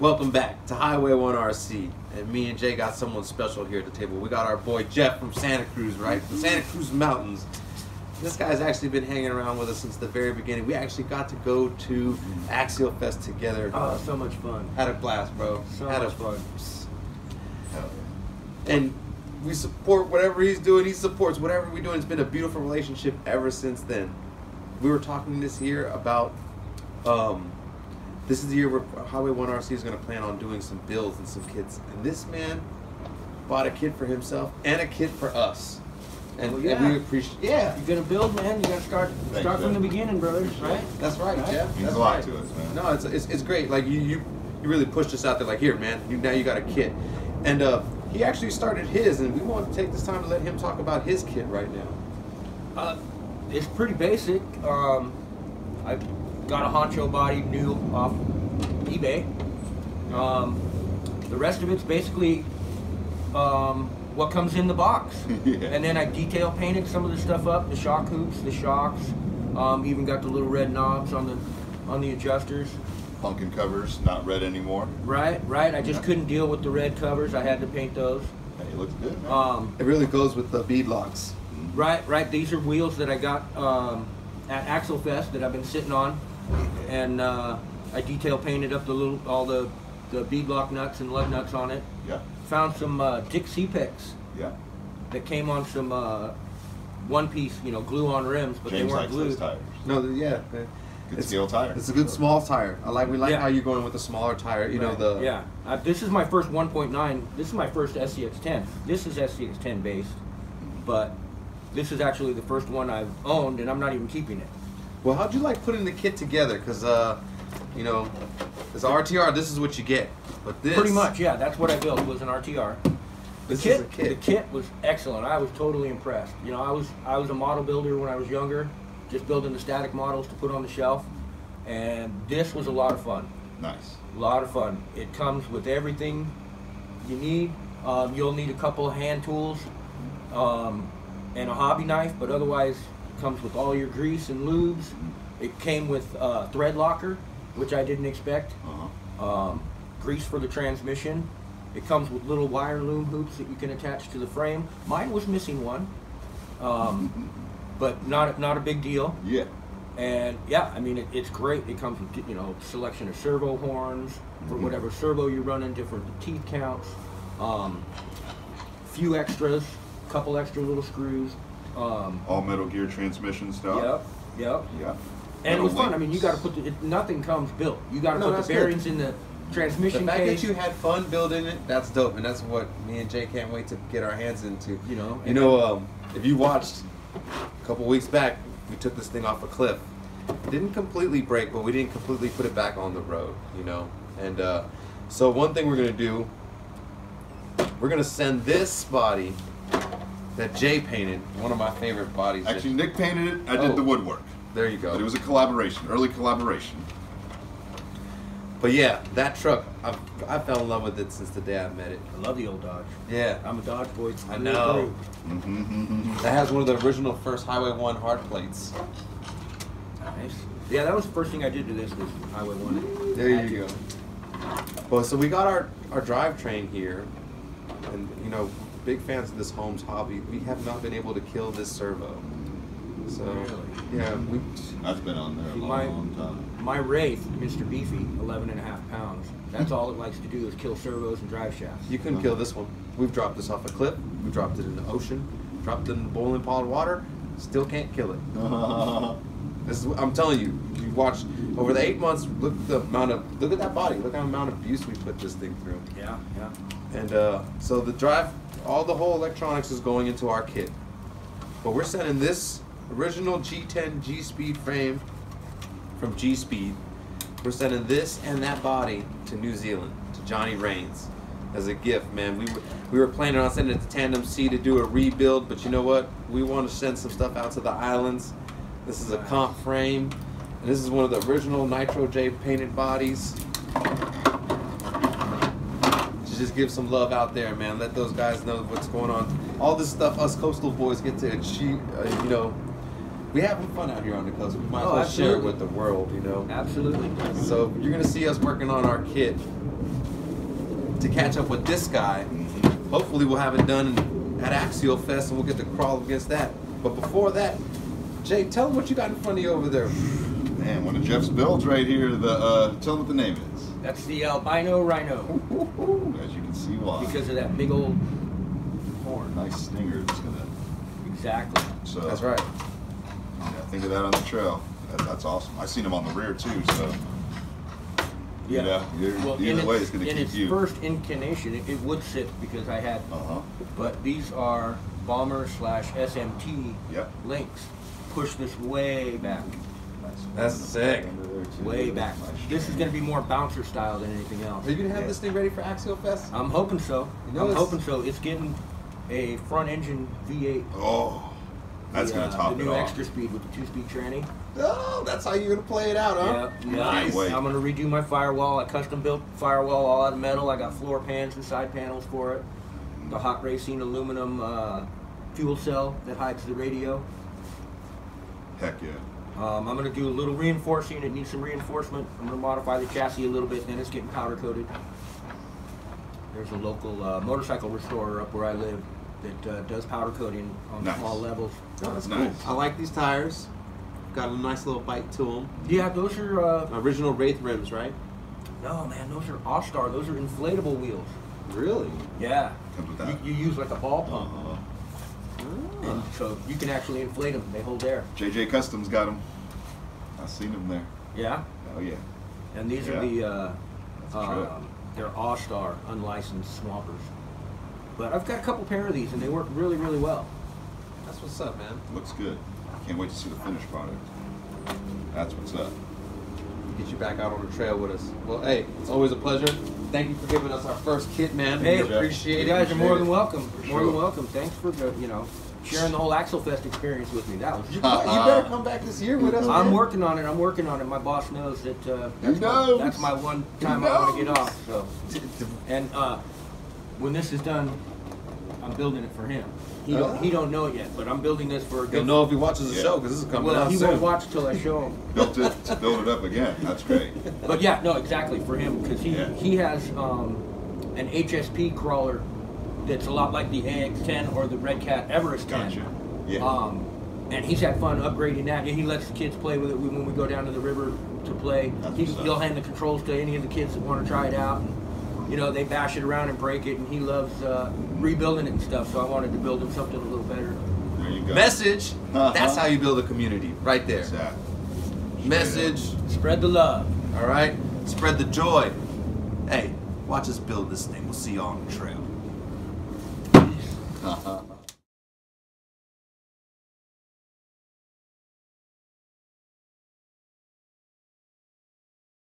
Welcome back to Highway 1 RC, and me and Jay got someone special here at the table. We got our boy Jeff from Santa Cruz, right? From Santa Cruz Mountains. This guy's actually been hanging around with us since the very beginning. We actually got to go to Axial Fest together. Oh, so much fun. Had a blast, bro. Had much fun. And we support whatever he's doing. He supports whatever we're doing. It's been a beautiful relationship ever since then. We were talking this year about this is the year where Highway 1 RC is going to plan on doing some builds and some kits. And this man bought a kit for himself and a kit for us. And, well, yeah. And we appreciate. Yeah, you're gonna build, man. You gotta start from the beginning, brothers. Right? That's right, Jeff. Means That's a lot right. to us, man. No, it's great. Like you really pushed us out there. Like, here, man. Now you got a kit, and he actually started his, and we want to take this time to let him talk about his kit right now. It's pretty basic. I've got a honcho body new off eBay. The rest of it's basically what comes in the box. Yeah. And then I detail painted some of the stuff up, the shock hoops, the shocks, even got the little red knobs on the adjusters. Pumpkin covers, not red anymore. Right. I just couldn't deal with the red covers. I had to paint those. Hey, it looks good, man. It really goes with the bead locks. Right. These are wheels that I got at Axial Fest that I've been sitting on, and I detail painted up all the bead lock nuts and lug nuts on it. Yeah. Found some Dick C-Pecs. Yeah. That came on some one-piece, glue on rims, but James they weren't likes glued. those tires. No, yeah. Good scale tire. It's a good small tire. We like Yeah. how you're going with the smaller tire. You know the. Yeah. This is my first 1.9. This is my first SCX10. This is SCX10 based, but this is actually the first one I've owned, and I'm not even keeping it. Well, how'd you like putting the kit together? Because as a RTR, this is what you get. But this. Pretty much, yeah. That's what I built, was an RTR. The kit was excellent. I was totally impressed. I was a model builder when I was younger, just building the static models to put on the shelf, and this was a lot of fun. Nice. A lot of fun. It comes with everything you need. You'll need a couple of hand tools and a hobby knife, but otherwise it comes with all your grease and lubes. It came with thread locker, which I didn't expect. Grease for the transmission. It comes with little wire loom hoops that you can attach to the frame. Mine was missing one, but not a big deal. Yeah. And yeah, I mean it's great. It comes with selection of servo horns for whatever servo you're running, different teeth counts, few extras, couple extra little screws. All Metal Gear transmission stuff. Yep. Yeah. And it was fun. I mean, you got to put nothing comes built. You got to put the bearings in the transmission the fact case. that you had fun building it, that's dope, and that's what me and Jay can't wait to get our hands into. If you watched a couple weeks back, we took this thing off a cliff. It didn't completely break, but we didn't completely put it back on the road, And so one thing we're gonna do, we're gonna send this body that Jay painted, one of my favorite bodies. Actually, Nick painted it. I did the woodwork. There you go. But it was a collaboration, early collaboration. But yeah, that truck, I fell in love with it since the day I met it. I love the old Dodge. Yeah. I'm a Dodge boy. I know. That has one of the original first Highway 1 hard plates. Nice. Yeah, that was the first thing I did to this was Highway 1. There you go. Well, so we got our drivetrain here, and big fans of this Holmes hobby. We have not been able to kill this servo. So yeah, That's been on there a long time. My Wraith, Mr. Beefy, 11.5 pounds. That's all it likes to do is kill servos and drive shafts. You couldn't kill this one. We've dropped this off a cliff. We dropped it in the ocean. Dropped it in the boiling pot of water. Still can't kill it. I'm telling you. You watch over the 8 months. Look at that body. Look at the amount of abuse we put this thing through. Yeah. And so the whole electronics is going into our kit. But we're sending this original G10 G-Speed frame from G-Speed. We're sending this and that body to New Zealand, to Johnny Rains, as a gift, man. We were planning on sending it to Tandem C to do a rebuild, but you know what? We want to send some stuff out to the islands. This is a comp frame, and this is one of the original Nitro J painted bodies. Just give some love out there, man. Let those guys know what's going on. All this stuff us coastal boys get to achieve, we having fun out here on the coast. We might as well share it with the world, Absolutely. So you're gonna see us working on our kit to catch up with this guy. Hopefully we'll have it done at Axial Fest and we'll get to crawl against that. But before that, Jay, tell them what you got in front of you over there. Man, one of Jeff's builds right here. Tell them what the name is. That's the albino rhino. As you can see why. Because of that big old horn. Nice stinger. It's gonna. Exactly. So That's right. Yeah, think of that on the trail. That's awesome. I seen him on the rear too. So. Yeah. Either way, it's gonna keep you. In its first incarnation, it would sit because I had. But these are bomber / SMT links. Push this way back. That's sick. Way back. This is going to be more bouncer style than anything else. Are you going to have this thing ready for Axial Fest? I'm hoping so. I'm hoping so. It's getting a front engine V8. Oh, that's going to top it off. The new extra speed with the 2-speed tranny. Oh, that's how you're going to play it out, huh? Yeah. Nice. I'm going to redo my firewall. I custom built firewall all out of metal. I got floor pans and side panels for it. The hot racing aluminum fuel cell that hides the radio. Heck yeah. I'm going to do a little reinforcing. It needs some reinforcement. I'm going to modify the chassis a little bit, then it's getting powder coated. There's a local motorcycle restorer up where I live that does powder coating on small levels. Oh, that's cool. I like these tires. Got a nice little bite to them. Yeah, those are... original Wraith rims, right? No, man, those are All-Star. Those are inflatable wheels. Really? Yeah. Comes with that. You use like a ball pump. And so you can actually inflate them. They hold air. JJ Customs got them. I've seen them there. Yeah? Oh, yeah. And these are the... they're All-Star unlicensed swampers. But I've got a couple pair of these, and they work really, really well. That's what's up, man. Looks good. Can't wait to see the finished product. That's what's up. Get you back out on the trail with us. Well, hey, it's always a pleasure. Thank you for giving us our first kit, man. Hey, we appreciate it. You guys are more than welcome. More than sure. welcome. Thanks for the, sharing the whole Axial Fest experience with me. That was. You better come back this year with us. I'm man. working on it. I'm working on it. My boss knows that. That's my one time I want to get off. So, and when this is done, I'm building it for him. He don't know it yet, but I'm building this for a good. He'll know if he watches the show because this is coming out soon. Well, he won't watch till I show him. Built it to build it up again. That's great. But yeah, no, exactly for him because he has an HSP crawler that's a lot like the AX10 or the Red Cat Everest 10. Gotcha. Yeah. And he's had fun upgrading that. He lets the kids play with it when we go down to the river to play. He'll hand the controls to any of the kids that want to try it out. And, they bash it around and break it, and he loves rebuilding it and stuff. So I wanted to build him something a little better. There you go. Message. That's how you build a community, right there. Exactly. Message. Spread the love. All right. Spread the joy. Hey, watch us build this thing. We'll see you on the trail.